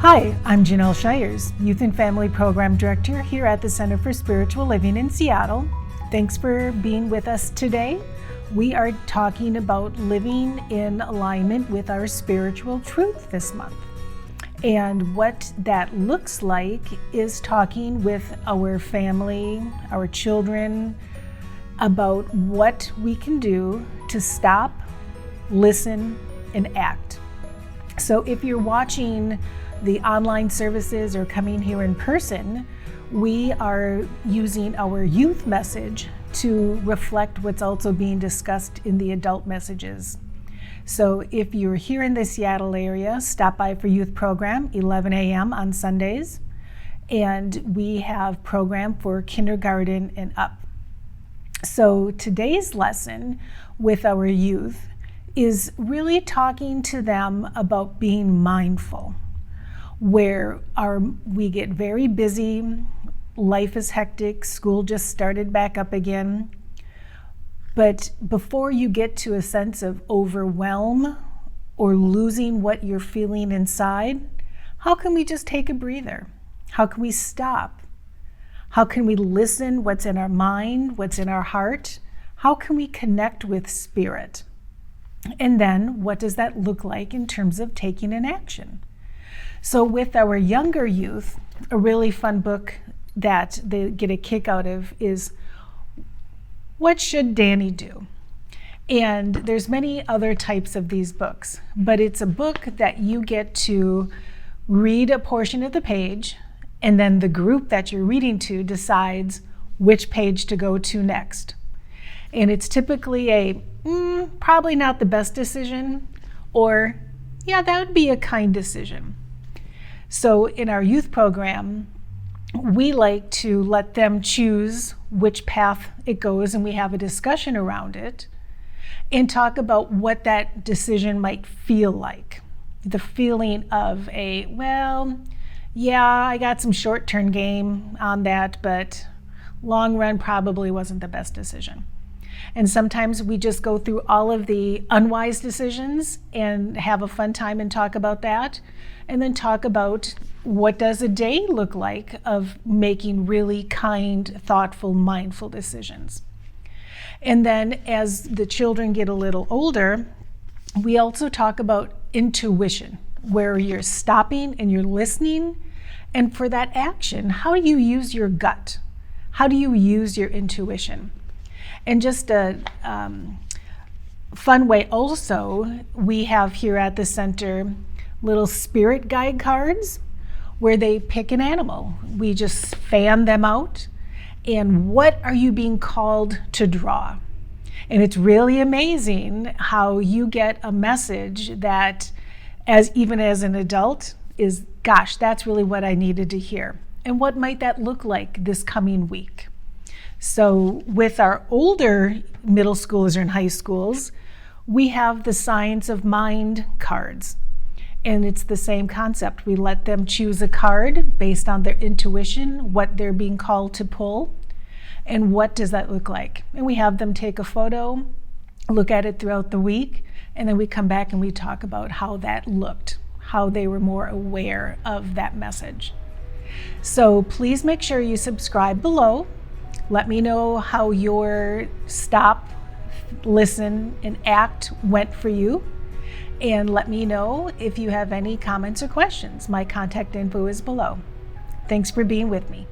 Hi, I'm Janelle Shires, Youth and Family Program Director here at the Center for Spiritual Living in Seattle. Thanks for being with us today. We are talking about living in alignment with our spiritual truth this month. And what that looks like is talking with our family, our children, about what we can do to stop, listen, and act. So if you're watching the online services or coming here in person, we are using our youth message to reflect what's also being discussed in the adult messages. So if you're here in the Seattle area, stop by for youth program, 11 a.m. on Sundays. And we have program for kindergarten and up. So today's lesson with our youth is really talking to them about being mindful, where we get very busy, life is hectic, school just started back up again. But before you get to a sense of overwhelm or losing what you're feeling inside, how can we just take a breather? How can we stop? How can we listen what's in our mind, what's in our heart? How can we connect with spirit? And then what does that look like in terms of taking an action? So with our younger youth, a really fun book that they get a kick out of is What Should Danny Do? And there's many other types of these books, but it's a book that you get to read a portion of the page, and then the group that you're reading to decides which page to go to next. And it's typically a probably not the best decision, or yeah, that would be a kind decision. So in our youth program, we like to let them choose which path it goes, and we have a discussion around it and talk about what that decision might feel like. The feeling of I got some short-term gain on that, but long run probably wasn't the best decision. And sometimes we just go through all of the unwise decisions and have a fun time and talk about that. And then talk about what does a day look like of making really kind, thoughtful, mindful decisions. And then as the children get a little older, we also talk about intuition, where you're stopping and you're listening. And for that action, how do you use your gut? How do you use your intuition? And just a fun way also, we have here at the center little spirit guide cards where they pick an animal. We just fan them out. And what are you being called to draw? And it's really amazing how you get a message that, even as an adult, is, gosh, that's really what I needed to hear. And what might that look like this coming week? So with our older middle schoolers and high schools, we have the Science of Mind cards. And it's the same concept. We let them choose a card based on their intuition, what they're being called to pull, and what does that look like. And we have them take a photo, look at it throughout the week, and then we come back and we talk about how that looked, how they were more aware of that message. So please make sure you subscribe below. Let me know how your stop, listen, and act went for you. And let me know if you have any comments or questions. My contact info is below. Thanks for being with me.